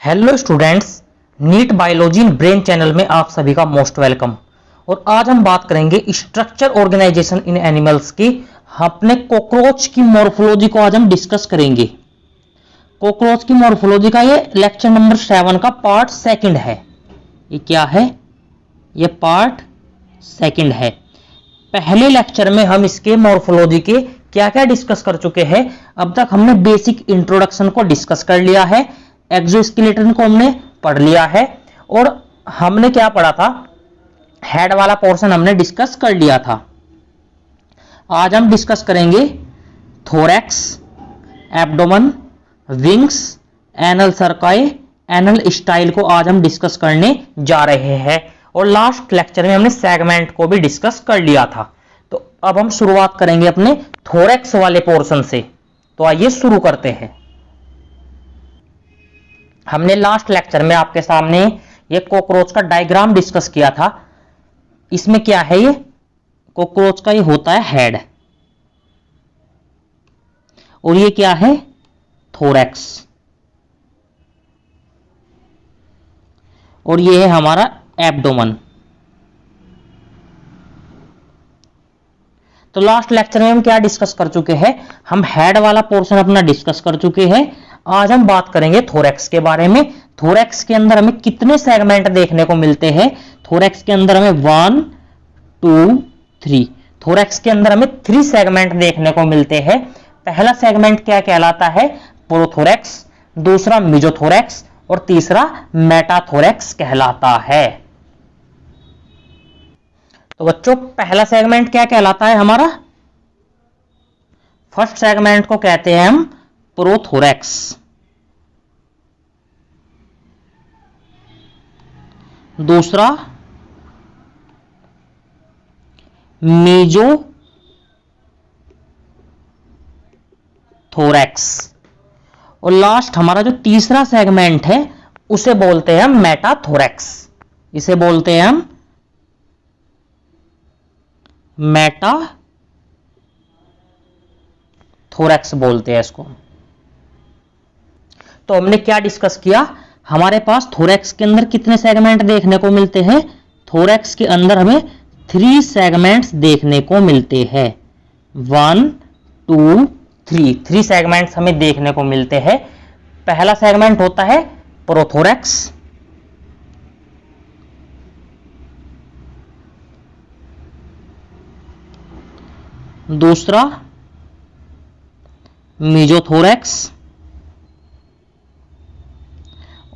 Hello students, NEET biology in brain channel में आप सभी का मोस्ट वेलकम। और आज हम बात करेंगे स्ट्रक्चर ऑर्गेनाइजेशन इन एनिमल्स की। अपने कॉकरोच की मॉर्फोलॉजी को आज हम डिस्कस करेंगे। कॉकरोच की मॉर्फोलॉजी का ये लेक्चर नंबर 7 का पार्ट सेकंड है। ये क्या है? ये पार्ट सेकंड है। पहले लेक्चर में हम इसके मॉर्फोलॉजी के क्या क्या डिस्कस कर चुके हैं। अब तक हमने बेसिक इंट्रोडक्शन को डिस्कस कर लिया है, एक्सोस्केलेटन को हमने पढ़ लिया है और हमने क्या पढ़ा था, हेड वाला पोर्शन हमने डिस्कस कर लिया था। आज हम डिस्कस करेंगे thorax, abdomen, wings, anal cerci, anal style को आज हम डिस्कस करने जा रहे हैं। और लास्ट लेक्चर में हमने सेगमेंट को भी डिस्कस कर लिया था। तो अब हम शुरुआत करेंगे अपने थोरैक्स वाले पोर्शन से। तो आइए शुरू करते हैं। हमने लास्ट लेक्चर में आपके सामने ये कॉकरोच का डायग्राम डिस्कस किया था। इसमें क्या है, ये कॉकरोच का ये होता है हेड और ये क्या है, थोरैक्स, और ये है हमारा एब्डोमेन। तो लास्ट लेक्चर में हम क्या डिस्कस कर चुके हैं, हम हेड वाला पोर्शन अपना डिस्कस कर चुके हैं। आज हम बात करेंगे थोरैक्स के बारे में। थोरैक्स के अंदर हमें कितने सेगमेंट देखने को मिलते हैं? थोरैक्स के अंदर हमें 1 2 3 थोरैक्स के अंदर हमें 3 सेगमेंट देखने को मिलते हैं। पहला सेगमेंट क्या कहलाता है? प्रोथोरैक्स, दूसरा मेसोथोरैक्स और तीसरा मेटाथोरैक्स कहलाता है। तो बच्चों, पहला सेगमेंट क्या कहलाता है हमारा? फर्स्ट सेगमेंट को कहते हैं हम प्रोथोरैक्स। दूसरा मेसोथोरैक्स और लास्ट हमारा जो तीसरा सेगमेंट है उसे बोलते हैं हम मेटाथोरैक्स। इसे बोलते हैं हम मेटाथोरैक्स बोलते हैं इसको। तो हमने क्या डिस्कस किया, हमारे पास थोरैक्स के अंदर कितने सेगमेंट देखने को मिलते हैं? थोरैक्स के अंदर हमें 3 सेगमेंट्स देखने को मिलते हैं। 1 2 3 सेगमेंट्स हमें देखने को मिलते हैं। पहला सेगमेंट होता है प्रोथोरैक्स, दूसरा मेसोथोरैक्स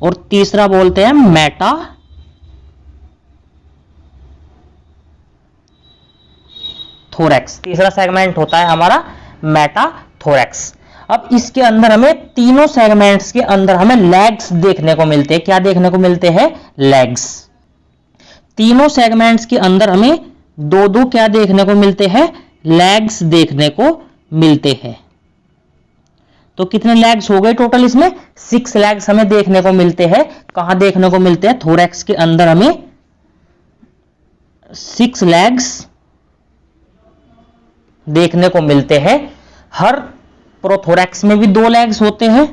और तीसरा बोलते हैं मेटाथोरैक्स। तीसरा सेगमेंट होता है हमारा मेटाथोरैक्स। अब इसके अंदर हमें तीनों सेगमेंट्स के अंदर हमें लेग्स देखने को मिलते हैं। क्या देखने को मिलते हैं? लेग्स। तीनों सेगमेंट्स के अंदर हमें दो क्या देखने को मिलते हैं? लेग्स देखने को मिलते हैं। तो कितने लेग्स हो गए टोटल? इसमें 6 लेग्स हमें देखने को मिलते हैं। कहां देखने को मिलते हैं? थोरैक्स के अंदर हमें 6 लेग्स देखने को मिलते हैं। हर प्रोथोरैक्स में भी 2 लेग्स होते हैं।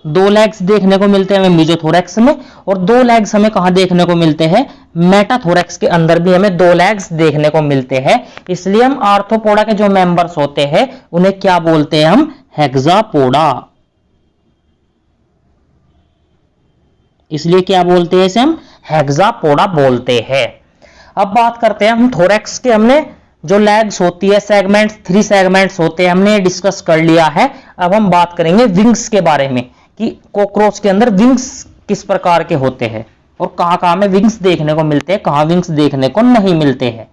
2 लेग्स देखने को मिलते हैं हमें मेसोथोरैक्स में और 2 लेग्स हमें कहां देखने को मिलते हैं? मेटाथोरैक्स के अंदर भी हमें 2 लेग्स देखने को मिलते हैं। इसलिए हम आर्थ्रोपोडा के जो मेंबर्स होते हैं उन्हें क्या बोलते हैं? हम हेक्सापोडा। इसलिए क्या बोलते हैं इसे? हम हेक्सापोडा बोलते हैं। अब बात करते हैं हम थोरैक्स के, हमने जो लेग्स होती है सेगमेंट्स, 3 सेगमेंट्स होते हैं, हमने डिस्कस कर लिया है। अब हम बात करेंगे विंग्स के बारे में कि कॉकरोच के अंदर विंग्स किस प्रकार के होते हैं और कहां-कहां में विंग्स देखने को मिलते हैं, कहां विंग्स देखने को नहीं मिलते हैं।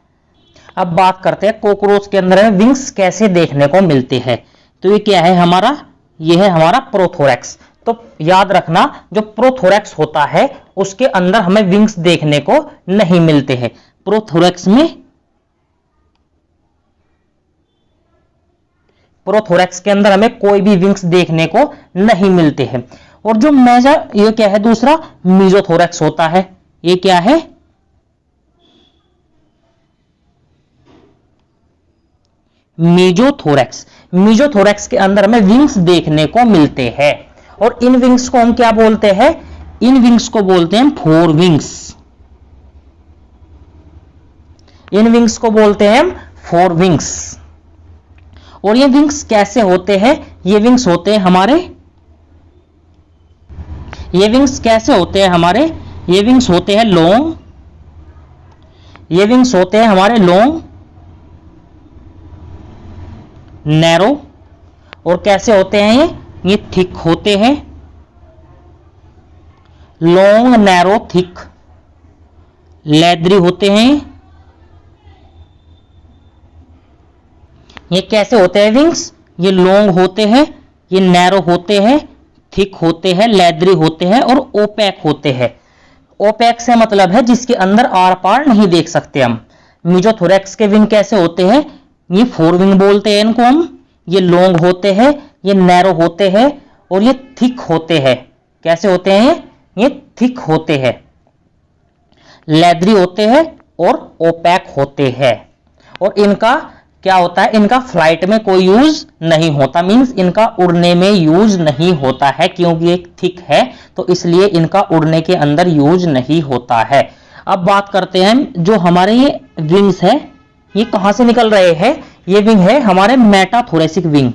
अब बात करते हैं कॉकरोच के अंदर हमें विंग्स कैसे देखने को मिलते हैं। तो ये क्या है हमारा? ये है हमारा प्रोथोरैक्स। तो याद रखना, जो प्रोथोरैक्स होता है उसके अंदर हमें विंग्स देखने को नहीं मिलते हैं। प्रोथोरैक्स के अंदर हमें कोई भी विंग्स देखने को नहीं मिलते हैं। और जो ये क्या है? दूसरा मेसोथोरैक्स होता है। ये क्या है? मेसोथोरैक्स। मेसोथोरैक्स के अंदर हमें विंग्स देखने को मिलते हैं और इन विंग्स को हम क्या बोलते हैं? इन विंग्स को बोलते हैं फोर विंग्स। इन विंग्स को बोलते हैं फोर विंग्स। और ये विंग्स कैसे होते हैं? ये विंग्स होते हैं हमारे, ये विंग्स कैसे होते हैं हमारे? ये विंग्स होते हैं लॉन्ग, ये विंग्स होते हैं हमारे लॉन्ग, नैरो, और कैसे होते हैं ये थिक होते हैं, लॉन्ग नैरो थिक, लेदरी होते हैं। ये कैसे होते हैं विंग्स? ये लॉन्ग होते हैं, ये नैरो होते हैं, थिक होते हैं, लेदरी होते हैं और ओपैक होते हैं। ओपैक से मतलब है जिसके अंदर आर पार नहीं देख सकते हम। मीजोथोरैक्स के विंग कैसे होते हैं? ये फोर विंग बोलते हैं इनको हम। ये लॉन्ग होते हैं, ये नैरो होते हैं और ये थिक होते हैं। कैसे होते हैं ये थिक होते हैं, लेदरी होते हैं और ओपैक होते हैं। और इनका क्या होता है? इनका फ्लाइट में कोई यूज नहीं होता, मींस इनका उड़ने में यूज नहीं होता है, क्योंकि एक थिक है तो इसलिए इनका उड़ने के अंदर यूज नहीं होता है। अब बात करते हैं जो हमारे ये विंग्स है, ये कहां से निकल रहे हैं? ये विंग है हमारे मेटाथोरेसिक विंग।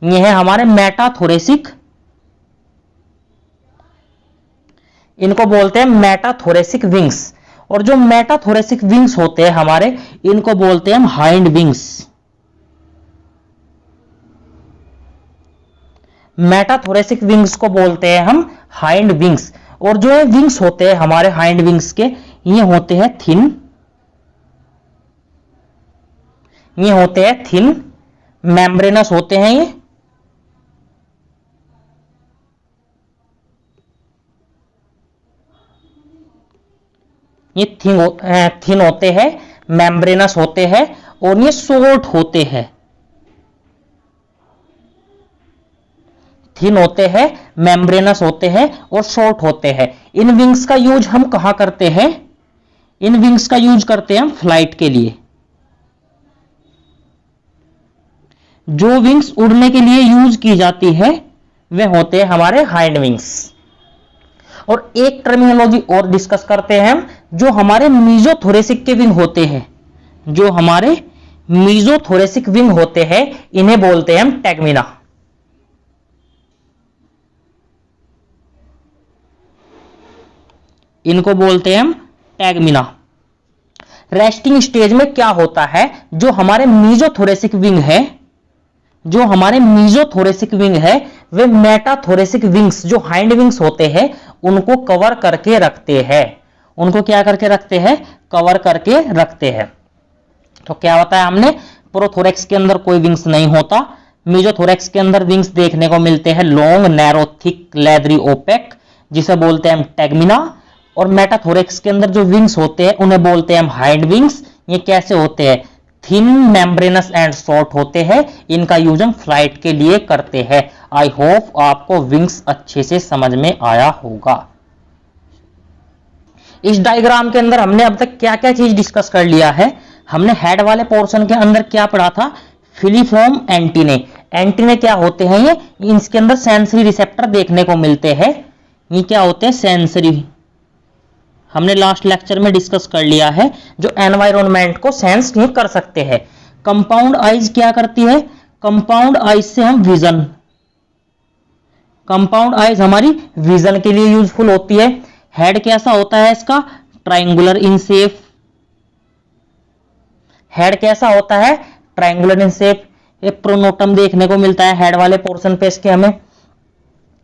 ये है हमारे मेटाथोरेसिक, इनको बोलते हैं मेटाथोरेसिक विंग्स। और जो मेटाथोरेसिक विंग्स होते हैं हमारे, इनको बोलते हैं हम हाइंड विंग्स। मेटाथोरेसिक विंग्स को बोलते हैं हम हाइंड विंग्स। और जो विंग्स होते हैं हमारे हाइंड विंग्स के, ये होते हैं थिन, ये होते हैं थिन, मेम्ब्रेनस होते हैं ये थिन होते हैं, मेम्ब्रेनस होते हैं और ये शॉर्ट होते हैं। थिन होते हैं, मेम्ब्रेनस होते हैं और शॉर्ट होते हैं। इन विंग्स का यूज हम कहां करते हैं? इन विंग्स का यूज करते हैं हम फ्लाइट के लिए। जो विंग्स उड़ने के लिए यूज की जाती है वे होते हैं हमारे हाइंड विंग्स। और एक टर्मिनोलॉजी और डिस्कस करते हैं हम, जो हमारे मीजोथोरेसिक के विंग होते हैं, जो हमारे मीजोथोरेसिक विंग होते हैं, इन्हें बोलते हैं हम टैगमिना। इनको बोलते हैं हम टैगमिना। रेस्टिंग स्टेज में क्या होता है? जो हमारे मीजोथोरेसिक विंग है, जो हमारे मीजोथोरेसिक विंग है, वे मेटाथोरेसिक विंग्स जो हाइंड विंग्स होते हैं उनको कवर करके रखते हैं। उनको क्या करके रखते हैं? कवर करके रखते हैं। तो क्या होता है? हमने प्रोथोरैक्स के अंदर कोई विंग्स नहीं होता, मीजोथोरैक्स के अंदर विंग्स देखने को मिलते हैं, long narrow thick leathery opaque, जिसे बोलते हैं हम टैगमिना। और मेटाथोरैक्स के अंदर जो विंग्स होते हैं उन्हें बोलते हैं हम हाइंड विंग्स। ये कैसे होते हैं? थिन, मेम्ब्रेनस एंड शॉर्ट होते हैं। इनका यूज हम फ्लाइट के लिए करते हैं। आई होप आपको विंग्स अच्छे से समझ में आया होगा। इस डायग्राम के अंदर हमने अब तक क्या क्या चीज डिस्कस कर लिया है? हमने हेड वाले पोर्शन के अंदर क्या पढ़ा था? Filiform antennae. एंटीने क्या होते हैं? ये इसके अंदर सेंसरी रिसेप्टर देखने को मिलते हैं। ये क्या होते हैं? सेंसरी। हमने लास्ट लेक्चर में डिस्कस कर लिया है, जो एनवायरनमेंट को सेंस नहीं कर सकते हैं। कंपाउंड आइज क्या करती है? कंपाउंड आइज से हम विजन, कंपाउंड आइज हमारी विजन के लिए यूजफुल होती है। हेड कैसा होता है इसका? Triangular in shape. हेड कैसा होता है? Triangular in shape. एक प्रोनोटम देखने को मिलता है हेड वाले पोर्शन पे इसके हमें।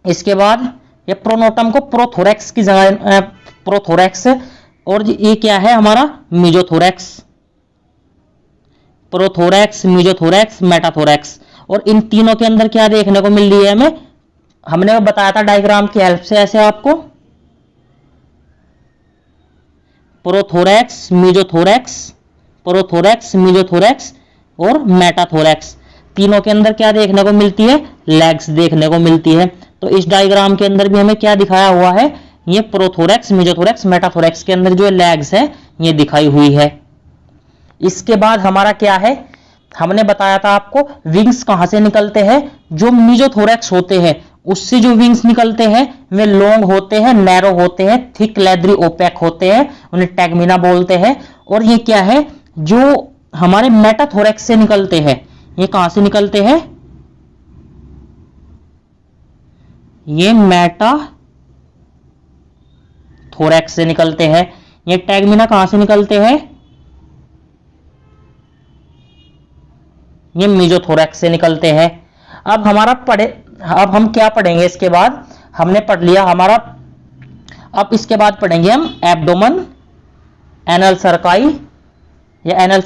इसके बाद ये प्रोनोटम को प्रोथोरैक्स की जगह, प्रोथोरैक्स, और ये क्या है हमारा? मीजोथोरैक्स। Prothorax, mesothorax, metathorax. और इन तीनों के अंदर क्या देखने को मिल रही है हमें? हमने बताया था डायग्राम की हेल्प से ऐसे आपको, प्रोथोरैक्स, मीजोथोरैक्स, प्रोथोरैक्स, मीजोथोरैक्स और मेटाथोरैक्स। तीनों के अंदर क्या देखने को मिलती है? लेग्स देखने को मिलती है। तो इस डायग्राम के अंदर भी हमें क्या दिखाया हुआ है? ये प्रोथोरैक्स, मीजोथोरैक्स, मेटाथोरैक्स के अंदर जो लेग्स है ये दिखाई हुई है। इसके बाद हमारा क्या है? हमने बताया था आपको विंग्स कहां से निकलते हैं, जो मीजोथोरैक्स होते हैं उससे जो विंग्स निकलते हैं वे लॉन्ग होते हैं, नैरो होते हैं, थिक लेदरी ओपेक होते हैं, उन्हें टैगमिना बोलते हैं। और ये क्या है, जो हमारे मेटाथोरैक्स से निकलते हैं, ये कहां से निकलते हैं, ये मेटाथोरैक्स से निकलते हैं। ये टैगमिना कहां से निकलते हैं, ये मीजोथोरैक्स से निकलते हैं। अब हम क्या पढ़ेंगे इसके बाद, हमने पढ़ लिया हमारा, अब इसके बाद पढ़ेंगे हम एब्डोमन, एनल सर्काई या एनल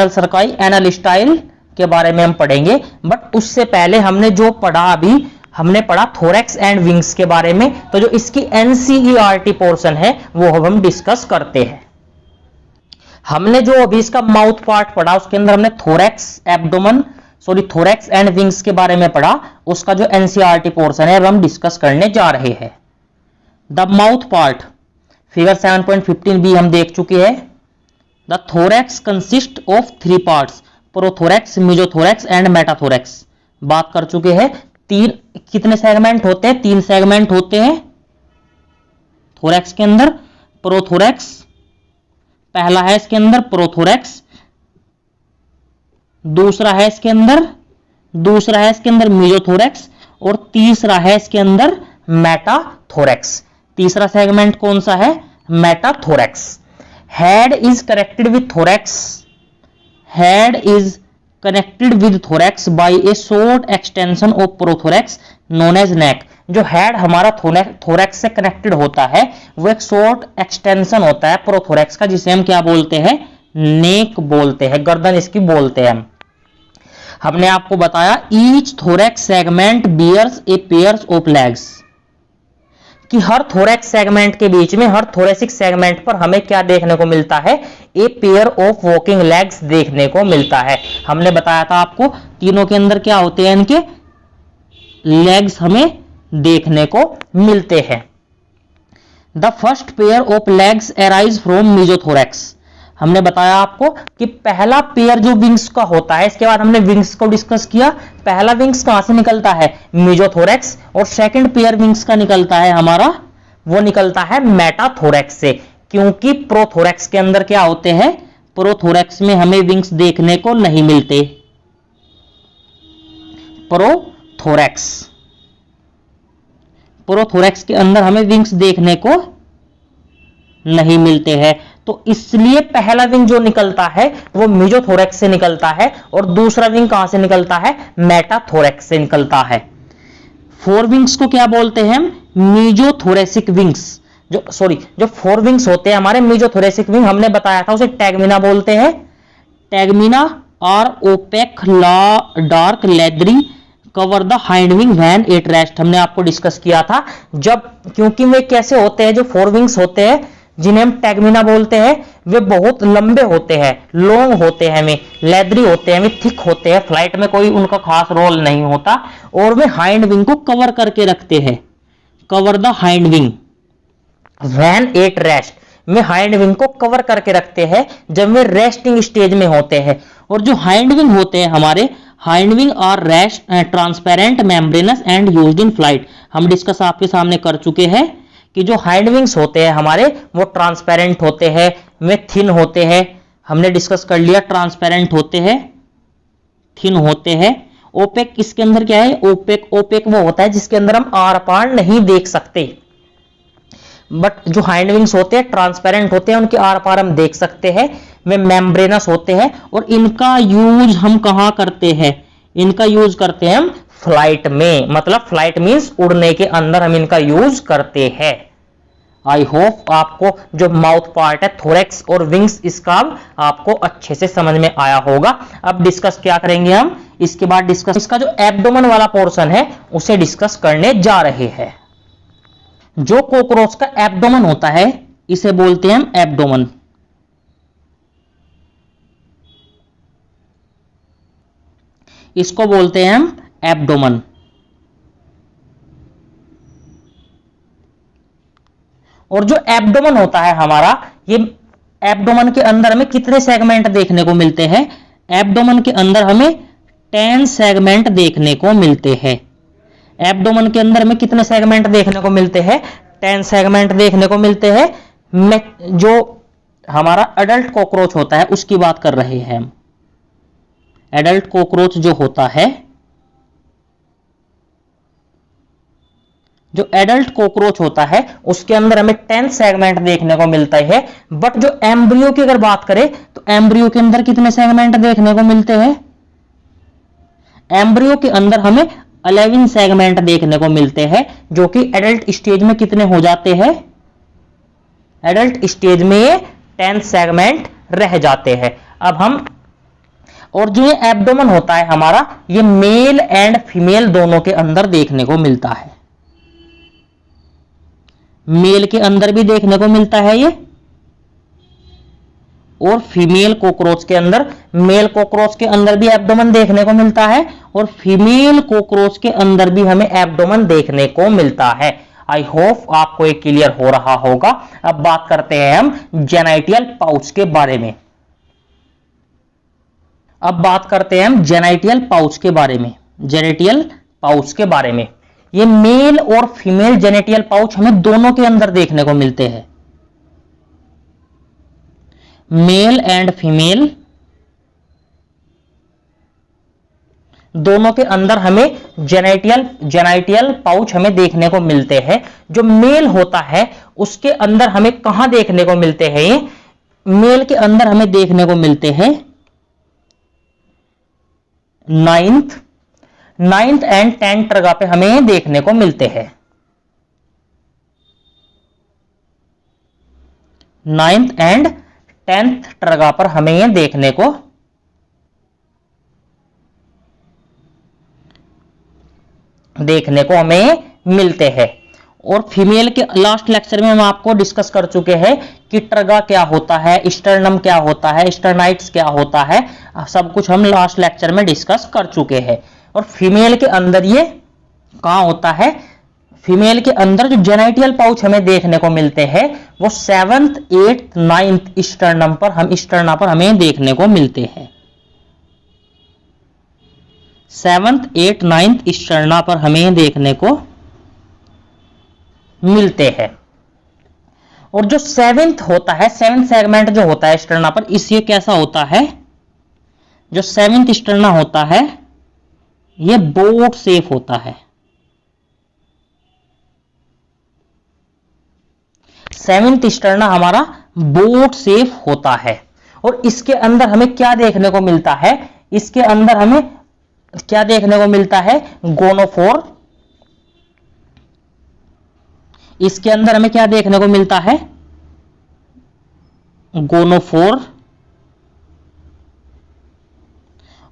सर्काई, एनल स्टाइल के बारे में हम पढ़ेंगे। बट उससे पहले हमने जो पढ़ा, अभी हमने पढ़ा थोरैक्स एंड विंग्स के बारे में, तो जो इसकी एनसीईआरटी पोर्शन है वो हम डिस्कस करते हैं। हमने जो अभी इसका माउथ पार्ट पढ़ा उसके अंदर हमने थोरैक्स एंड विंग्स के बारे में पढ़ा, उसका जो एनसीईआरटी पोर्शन है अब हम डिस्कस करने जा रहे हैं। द माउथ पार्ट, फिगर 7.15 भी हम देख चुके हैं। The thorax consist of 3 parts, prothorax, mesothorax and metathorax, बात कर चुके हैं। कितने सेगमेंट होते हैं, 3 सेगमेंट होते हैं थोरैक्स के अंदर। प्रोथोरैक्स पहला है इसके अंदर प्रोथोरैक्स, दूसरा है इसके अंदर मीजोथोरैक्स, और तीसरा है इसके अंदर मेटाथोरैक्स। तीसरा सेगमेंट कौन सा है, metathorax. Head is connected with thorax, head is connected with thorax by a short extension of prothorax known as neck. जो हेड हमारा थोरैक्स से कनेक्टेड होता है वो एक शॉर्ट एक्सटेंशन होता है प्रोथोरैक्स का, जिसे हम क्या बोलते हैं, नेक बोलते हैं, गर्दन इसकी बोलते हैं हम। हमने आपको बताया each thorax segment bears a pairs of legs, कि हर थोरैक्स सेगमेंट के बीच में, हर थोरेसिक सेगमेंट पर हमें क्या देखने को मिलता है, ए पेयर ऑफ वॉकिंग लेग्स देखने को मिलता है। हमने बताया था आपको तीनों के अंदर क्या होते हैं, इनके लेग्स हमें देखने को मिलते हैं। The first pair of legs arise from mesothorax, हमने बताया आपको कि पहला पेयर जो विंग्स का होता है, इसके बाद हमने विंग्स को डिस्कस किया। पहला विंग्स कहां से निकलता है, मीजोथोरैक्स, और सेकंड पेयर विंग्स का निकलता है हमारा, वो निकलता है मेटाथोरैक्स से। क्योंकि प्रोथोरैक्स के अंदर क्या होते हैं, प्रोथोरैक्स में हमें विंग्स देखने को नहीं मिलते। प्रोथोरैक्स के अंदर हमें विंग्स देखने को नहीं मिलते हैं, तो इसलिए पहला विंग जो निकलता है वो मीजोथोरैक्स से निकलता है, और दूसरा विंग कहां से निकलता है, मेटाथोरैक्स से निकलता है। 4 विंग्स को क्या बोलते हैं, मीजोथोरेसिक विंग्स। जो 4 विंग्स होते हैं हमारे मीजोथोरेसिक विंग, हमने बताया था उसे टैगमिना बोलते हैं। Tegmina are opaque dark leathery cover the hind wing when it rest, हमने आपको डिस्कस किया था। जब, क्योंकि वे कैसे होते हैं, जो 4 विंग्स होते हैं जिन्हें हम टैगमिना बोलते हैं, वे बहुत लंबे होते हैं, लॉन्ग होते हैं, वे लेदरी होते हैं, वे थिक होते हैं, फ्लाइट में कोई उनका खास रोल नहीं होता, और वे हाइंड विंग को कवर करके रखते हैं। Cover the hind wing when it rest, में हाइंड विंग को कवर करके रखते हैं जब वे रेस्टिंग स्टेज में होते हैं। और जो हाइंड विंग होते हैं हमारे, hind wing are rest transparent membranous and used in flight, हम डिस्कस आपके सामने कर चुके हैं कि जो हाइंड विंग्स होते हैं हमारे वो ट्रांसपेरेंट होते हैं, वे थिन होते हैं, हमने डिस्कस कर लिया, ट्रांसपेरेंट होते हैं, थिन होते हैं। ओपेक इसके अंदर क्या है, ओपेक वो होता है जिसके अंदर हम आर पार नहीं देख सकते, बट जो हाइंड विंग्स होते हैं ट्रांसपेरेंट होते हैं, उनके आर पार हम देख सकते हैं, वे मेम्ब्रेनस होते हैं। और इनका यूज हम कहां करते हैं, इनका यूज करते हैं हम फ्लाइट में, मतलब फ्लाइट मींस उड़ने के अंदर हम इनका यूज करते हैं। आई होप आपको जो माउथ पार्ट है थोरैक्स और विंग्स, इसका आपको अच्छे से समझ में आया होगा। अब डिस्कस क्या करेंगे हम, इसके बाद डिस्कस इसका जो एब्डोमेन वाला पोर्शन है उसे डिस्कस करने जा रहे हैं। जो कॉकरोच का एब्डोमेन होता है इसे बोलते हैं हम एब्डोमेन। इसको बोलते हैं हम एब्डोमेन। और जो एब्डोमेन होता है हमारा, ये एब्डोमेन के अंदर में कितने सेगमेंट देखने को मिलते हैं, एब्डोमेन के अंदर हमें 10 सेगमेंट देखने को मिलते हैं। एब्डोमेन के अंदर में कितने सेगमेंट देखने को मिलते हैं? 10 सेगमेंट देखने को मिलते हैं। जो हमारा एडल्ट कॉकरोच होता है उसकी बात कर रहे हैं हम। एडल्ट कॉकरोच जो होता है, जो एडल्ट कॉकरोच होता है उसके अंदर हमें 10 सेगमेंट देखने को मिलता है। बट जो एम्ब्रियो की अगर बात करें तो एम्ब्रियो के अंदर कितने सेगमेंट देखने को मिलते हैं? एम्ब्रियो के अंदर हमें 11 सेगमेंट देखने को मिलते हैं, जो कि एडल्ट स्टेज में कितने हो जाते हैं? एडल्ट स्टेज में 10 सेगमेंट रह जाते हैं। अब हम, और जो ये एब्डोमेन होता है हमारा, ये मेल एंड फीमेल दोनों के अंदर देखने को मिलता है। मेल के अंदर भी देखने को मिलता है ये, और फीमेल कॉकरोच के अंदर, मेल कॉकरोच के अंदर भी एब्डोमेन देखने को मिलता है और फीमेल कॉकरोच के अंदर भी हमें एब्डोमेन देखने को मिलता है। आई होप आपको ये क्लियर हो रहा होगा। अब बात करते हैं हम जेनाइटियल पाउच के बारे में। अब बात करते हैं हम जेनाइटियल पाउच के बारे में। जेनेटियल पाउच के बारे में, ये मेल और फीमेल जेनेटियल पाउच हमें दोनों के अंदर देखने को मिलते हैं। मेल एंड फीमेल दोनों के अंदर हमें जेनाइटियल पाउच हमें देखने को मिलते हैं। जो मेल होता है उसके अंदर हमें कहां देखने को मिलते हैं? ये मेल के अंदर हमें देखने को मिलते हैं नाइन्थ एंड 10th ट्रगा पे हमें देखने को मिलते हैं। 9th एंड 10th ट्रगा पर हमें ये देखने को हमें मिलते हैं। और फीमेल के लास्ट लेक्चर में हम आपको डिस्कस कर चुके हैं कि ट्रगा क्या होता है, स्टर्नम क्या होता है, स्टर्नाइट्स क्या होता है, सब कुछ हम लास्ट लेक्चर में डिस्कस कर चुके हैं। और फीमेल के अंदर ये कहां होता है? फीमेल के अंदर जो जेनाइटियल पाउच हमें देखने को मिलते हैं वो 7th, 8th, 9th स्टर्नम पर हमें देखने को मिलते हैं। 7th, 8th, 9th स्टर्ना पर हमें देखने को मिलते हैं। और जो 7th होता है, 7th सेगमेंट जो होता है स्टर्ना पर, इससे कैसा होता है? जो 7th स्टर्ना होता है ये बोट शेप होता है। 7th स्टर्ना हमारा बोट शेप होता है। और इसके अंदर हमें क्या देखने को मिलता है? इसके अंदर हमें क्या देखने को मिलता है? गोनोफोर। इसके अंदर हमें क्या देखने को मिलता है? गोनोफोर।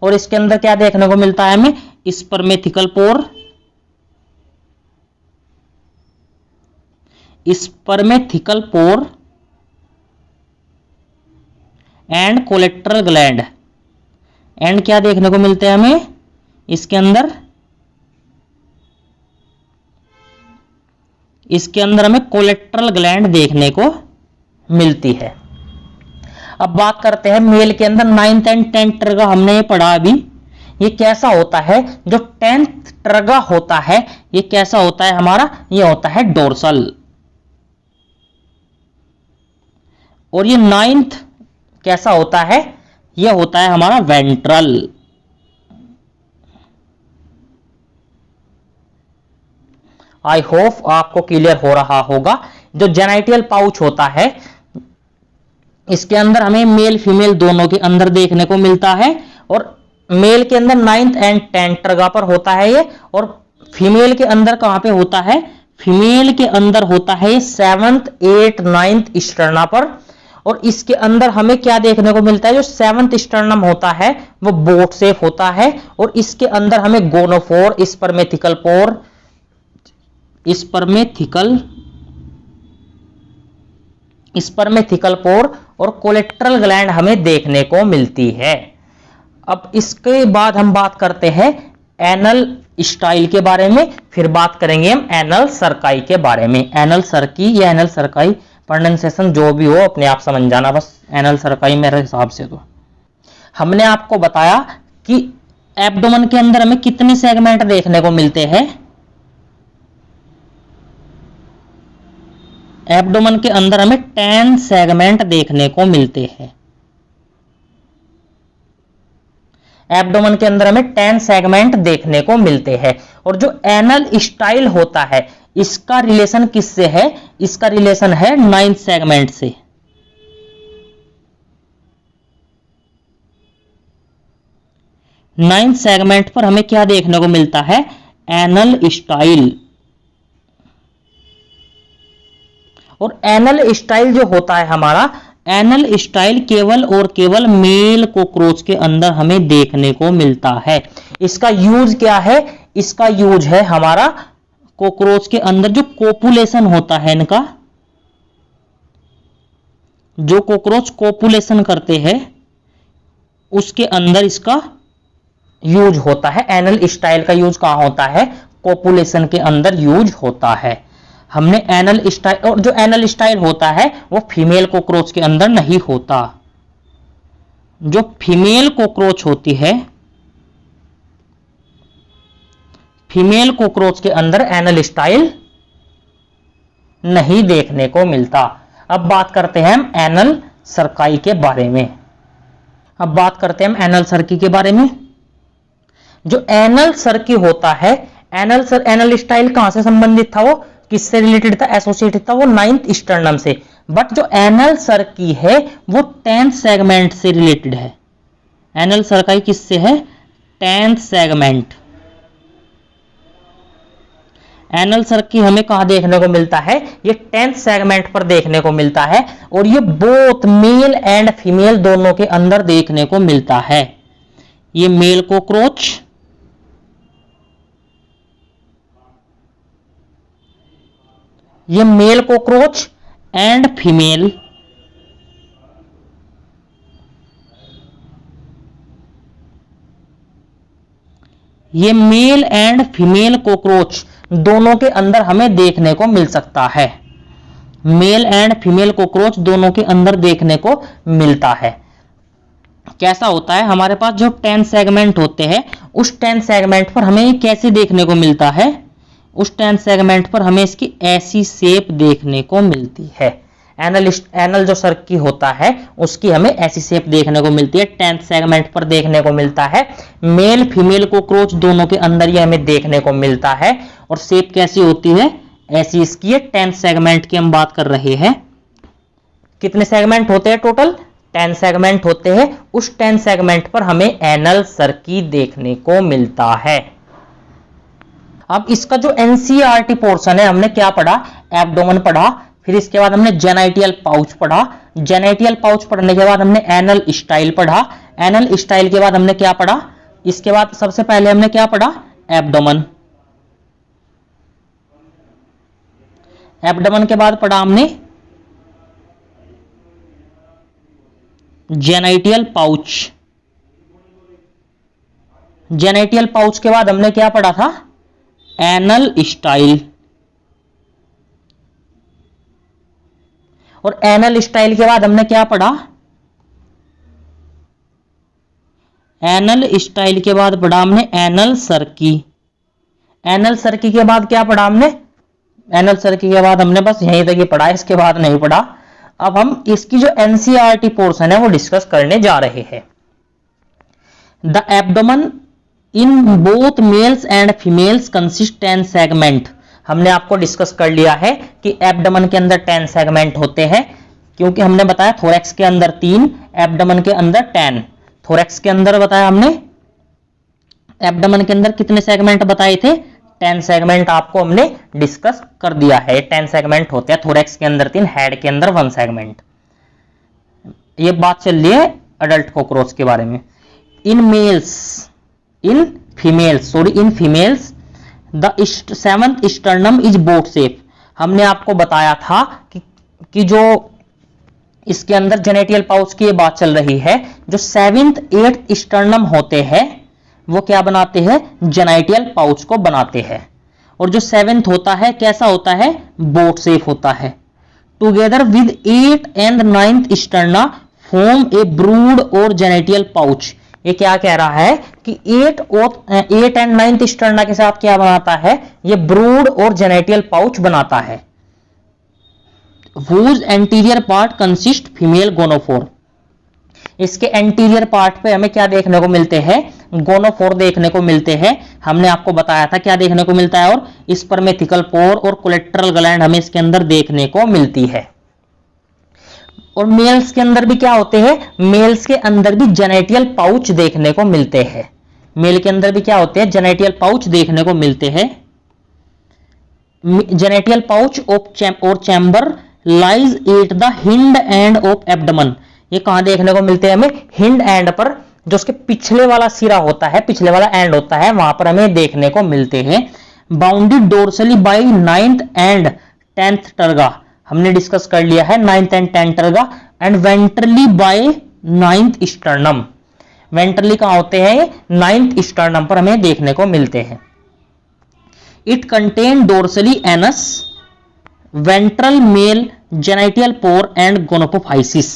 और इसके अंदर क्या देखने को मिलता है हमें? Spermathecal pore. Spermathecal pore and collateral gland. And क्या देखने को मिलते हैं हमें इसके अंदर? इसके अंदर हमें कोलेक्टरल ग्लैंड देखने को मिलती है। अब बात करते हैं मेल के अंदर 9th एंड 10th ट्रगा हमने ये पढ़ा अभी। ये कैसा होता है? जो 10th ट्रगा होता है ये कैसा होता है हमारा? ये होता है डोर्सल। और ये 9th कैसा होता है? ये होता है हमारा वेंट्रल। आई होप आपको क्लियर हो रहा होगा। जो जेनाइटियल पाउच होता है इसके अंदर हमें मेल फीमेल दोनों के अंदर देखने को मिलता है। और मेल के अंदर 9th एंड 10th ट्रगा पर होता है ये, और फीमेल के अंदर कहां पे होता है? फीमेल के अंदर होता है 7th, 8th, 9th स्टर्ना पर। और इसके अंदर हमें क्या देखने को मिलता है? जो 7th स्टर्नम होता है वो बोट शेप होता है। और इसके अंदर हमें गोनोफोर, स्पर्मेथिकल पोर, स्पर्मेथिकल पोर और कोलेक्टरल ग्लैंड हमें देखने को मिलती है। अब इसके बाद हम बात करते हैं एनल स्टाइल के बारे में, फिर बात करेंगे हम एनल सर्काई के बारे में। एनल सर्की या एनल सर्काई, प्रोनाउंसिएशन जो भी हो अपने आप समझ जाना बस। एनल सर्काई मेरे हिसाब से तो हमने आपको बताया कि एब्डोमेन के अंदर हमें कितने सेगमेंट देखने को मिलते हैं। एब्डोमेन के अंदर हमें 10 सेगमेंट देखने को मिलते हैं। एब्डोमेन के अंदर हमें 10 सेगमेंट देखने को मिलते हैं। और जो एनल स्टाइल होता है इसका रिलेशन किससे है? इसका रिलेशन है 9 सेगमेंट से। नाइन्थ सेगमेंट पर हमें क्या देखने को मिलता है? Anal style. और एनल स्टाइल जो होता है हमारा, एनल स्टाइल केवल और केवल मेल कॉकरोच के अंदर हमें देखने को मिलता है। इसका यूज क्या है? इसका यूज है हमारा कॉकरोच के अंदर जो कोपुलेशन होता है इनका, जो कॉकरोच कोपुलेशन करते हैं उसके अंदर इसका यूज होता है। एनल स्टाइल का यूज कहां होता है? कोपुलेशन के अंदर यूज होता है। हमने एनल स्टाइल, और जो एनल स्टाइल होता है वो फीमेल कॉकरोच के अंदर नहीं होता। जो फीमेल कॉकरोच होती है, फीमेल कॉकरोच के अंदर एनल स्टाइल नहीं देखने को मिलता। अब बात करते हैं हम एनल सर्काई के बारे में। अब बात करते हैं हम एनल सर्की के बारे में। जो एनल सर्की होता है, एनल स्टाइल कहां से संबंधित था? वो किससे रिलेटेड था? एसोसिएटेड था वो 9th स्टर्नम से। बट जो एनल सर्की है वो 10th सेगमेंट से रिलेटेड है। एनल सर्काई किससे है? 10th segment. एनल सर्की हमें कहां देखने को मिलता है? ये 10th सेगमेंट पर देखने को मिलता है। और ये बोथ मेल एंड फीमेल दोनों के अंदर देखने को मिलता है। ये मेल कॉकरोच, ये मेल कॉकरोच एंड फीमेल, ये मेल एंड फीमेल कॉकरोच दोनों के अंदर हमें देखने को मिल सकता है। मेल एंड फीमेल कॉकरोच दोनों के अंदर देखने को मिलता है। कैसा होता है? हमारे पास जो 10 सेगमेंट होते हैं उस 10 सेगमेंट पर हमें कैसे देखने को मिलता है? उस 10 सेगमेंट पर हमें इसकी ऐसी शेप देखने को मिलती है। एनल जो सर्की होता है उसकी हमें ऐसी शेप देखने को मिलती है। 10th सेगमेंट पर देखने को मिलता है। मेल फीमेल कॉकरोच दोनों के अंदर ये हमें देखने को मिलता है। और शेप कैसी होती है? ऐसी इसकी है। 10th सेगमेंट की हम बात कर रहे हैं। कितने सेगमेंट होते हैं टोटल? 10 सेगमेंट होते हैं। उस 10 सेगमेंट पर हमें एनल सर्की देखने को मिलता है। अब इसका जो एनसीईआरटी पोर्शन है, हमने क्या पढ़ा? एब्डोमेन पढ़ा, फिर इसके बाद हमने जेनाइटियल पाउच पढ़ा। जेनाइटियल पाउच पढ़ने के बाद हमने एनल स्टाइल पढ़ा। एनल स्टाइल के बाद हमने क्या पढ़ा? इसके बाद सबसे पहले हमने क्या पढ़ा? एब्डोमेन। एब्डोमेन के बाद पढ़ा हमने जेनाइटियल पाउच। जेनाइटियल पाउच के बाद हमने क्या पढ़ा था? Anal style. और एनल स्टाइल के बाद हमने क्या पढ़ा? एनल स्टाइल के बाद पढ़ा हमने एनल सर्की। एनल सर्की के बाद क्या पढ़ा हमने? एनल सर्की के बाद हमने बस यहीं तक ही पढ़ा, इसके बाद नहीं पढ़ा। अब हम इसकी जो एनसीईआरटी पोर्शन है वो डिस्कस करने जा रहे हैं। The abdomen in both mails and females consist 10 segment. हमने आपको डिस्कस कर लिया है कि एब्डोमेन के अंदर 10 सेगमेंट होते हैं, क्योंकि हमने बताया थोरैक्स के अंदर 3, एब्डोमेन के अंदर 10। थोरैक्स के अंदर बताया हमने, एब्डोमेन के अंदर कितने सेगमेंट बताए थे? 10 सेगमेंट आपको हमने डिस्कस कर दिया है। 10 सेगमेंट होते हैं। थोरैक्स के अंदर 3, हेड के अंदर 1 सेगमेंट। ये बात चल रही है अडल्ट कॉकरोच के बारे में। In females the 7th sternum is boat shape. हमने आपको बताया था कि जो इसके अंदर जेनेटियल पाउच की ये बात चल रही है, जो 7th 8th स्टर्नम होते हैं वो क्या बनाते हैं? जेनेटियल पाउच को बनाते हैं। और जो 7th होता है कैसा होता है? बोट शेप होता है। Together with 8th and 9th sterna form A brood और जेनेटियल पाउच। ये क्या कह रहा है कि 8 एंड 9th स्टर्ना के साथ क्या बनाता है, ये ब्रूड और जेनेटियल पाउच बनाता है। whose anterior part consist female gonophore. इसके एंटीरियर पार्ट पे हमें क्या देखने को मिलते हैं, गोनोफोर देखने को मिलते हैं। हमने आपको बताया था क्या देखने को मिलता है, और स्पर्मेथिकल पोर और कोलेट्रल ग्लैंड हमें इसके अंदर देखने को मिलती है। और मेल्स के अंदर भी क्या होते हैं, मेल्स के अंदर भी जेनेटियल पाउच देखने को मिलते हैं। मेल के अंदर भी क्या होते हैं, जेनेटियल पाउच देखने को मिलते हैं। जेनेटियल पाउच और chamber lies at the hind end of abdomen. ये कहां देखने को मिलते हैं हमें, हिंड एंड पर, जो उसके पिछले वाला सिरा होता है, पिछले वाला एंड होता है, वहां पर हमें देखने को मिलते हैं। Bounded dorsally by 9th and 10th terga, हमने डिस्कस कर लिया है 9th and 10th terga. And ventrally by 9th sternum, ventrally कहां होते हैं, 9th स्टर्नम पर हमें देखने को मिलते हैं। It contain dorsally anus, ventral male genital pore and gonapophysis.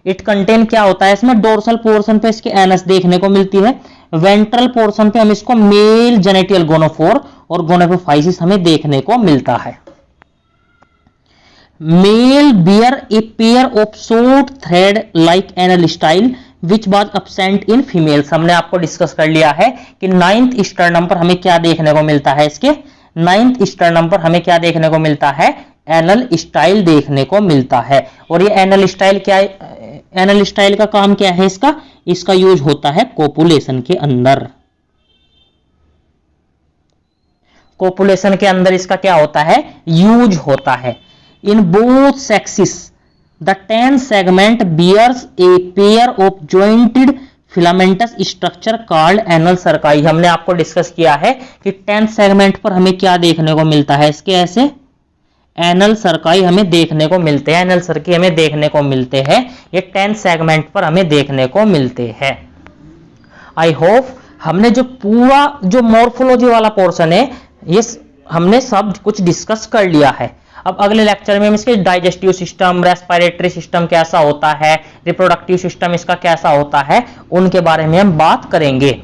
It contain क्या होता है, इसमें डोर्सल पोर्शन पे इसके एनस देखने को मिलती है, वेंट्रल पोर्शन पे हम इसको मेल जेनेटियल गोनोफोर और गोनोपोफाइसिस हमें देखने को मिलता है। Male bear a pair of short thread like anal style which was absent in females. हमने आपको डिस्कस कर लिया है कि 9th स्टर्नम पर हमें क्या देखने को मिलता है, इसके 9th स्टर्नम पर हमें क्या देखने को मिलता है, एनल स्टाइल देखने को मिलता है। और ये एनल स्टाइल क्या है, एनल स्टाइल का काम क्या है, इसका यूज होता है कोपुलेशन के अंदर। कोपुलेशन के अंदर इसका क्या होता है, यूज होता है। In both sexes the 10 segment bears a pair of jointed filamentous structure called anal cerci. हमने आपको डिस्कस किया है कि 10 सेगमेंट पर हमें क्या देखने को मिलता है, इसके ऐसे एनल सर्काई हमें देखने को मिलते हैं, एनल सर्की हमें देखने को मिलते हैं। ये 10 सेगमेंट पर हमें देखने को मिलते हैं। आई होप हमने जो पूरा जो मॉर्फोलॉजी वाला पोर्शन है, ये हमने सब कुछ डिस्कस कर लिया है। अब अगले लेक्चर में हम इसके डाइजेस्टिव सिस्टम, रेस्पिरेटरी सिस्टम कैसा होता है, रिप्रोडक्टिव सिस्टम इसका कैसा होता है, उनके बारे में हम बात करेंगे।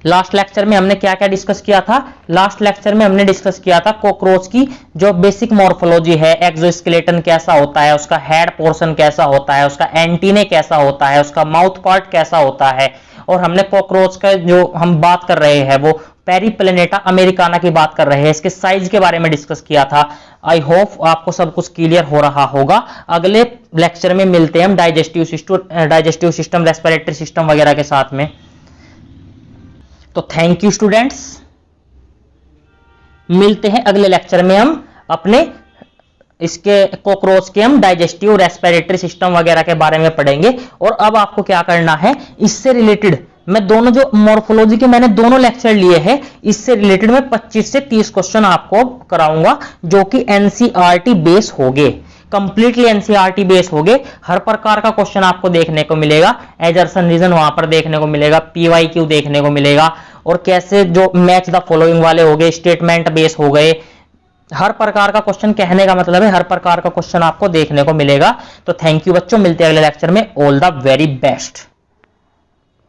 लास्ट लेक्चर में हमने क्या क्या डिस्कस किया था, लास्ट लेक्चर में हमने डिस्कस किया था कॉकरोच की जो बेसिक मॉर्फोलॉजी है, एक्सोस्केलेटन कैसा होता है, उसका हेड पोर्शन कैसा होता है, उसका एंटीने कैसा होता है, उसका माउथ पार्ट कैसा होता है। और हमने कॉकरोच का जो हम बात कर रहे हैं वो पेरिप्लेनेटा अमेरिकाना की बात कर रहे हैं, इसके साइज के बारे में डिस्कस किया था। आई होप आपको सब कुछ क्लियर हो रहा होगा। अगले लेक्चर में मिलते हैं हम डाइजेस्टिव सिस्टम, रेस्पिरेटरी सिस्टम वगैरह के साथ में। तो थैंक यू स्टूडेंट्स, मिलते हैं अगले लेक्चर में। हम अपने इसके कॉकरोच के हम डाइजेस्टिव, रेस्पिरेटरी सिस्टम वगैरह के बारे में पढ़ेंगे। और अब आपको क्या करना है, इससे रिलेटेड मैं दोनों जो मॉर्फोलॉजी के मैंने दोनों लेक्चर लिए हैं, इससे रिलेटेड मैं 25 से 30 क्वेश्चन आपको कराऊंगा जो कि एनसीईआरटी बेस होंगे, कंप्लीटली एनसीईआरटी बेस होंगे। हर प्रकार का क्वेश्चन आपको देखने को मिलेगा, एजर्सन रीजन वहां पर देखने को मिलेगा, पीवाईक्यू देखने को मिलेगा, और कैसे जो मैच द फॉलोइंग वाले हो गए, स्टेटमेंट बेस हो गए। हर प्रकार का क्वेश्चन, कहने का मतलब है हर प्रकार का क्वेश्चन आपको देखने को मिलेगा। तो थैंक यू बच्चों, मिलते हैं अगले लेक्चर में। All the very best.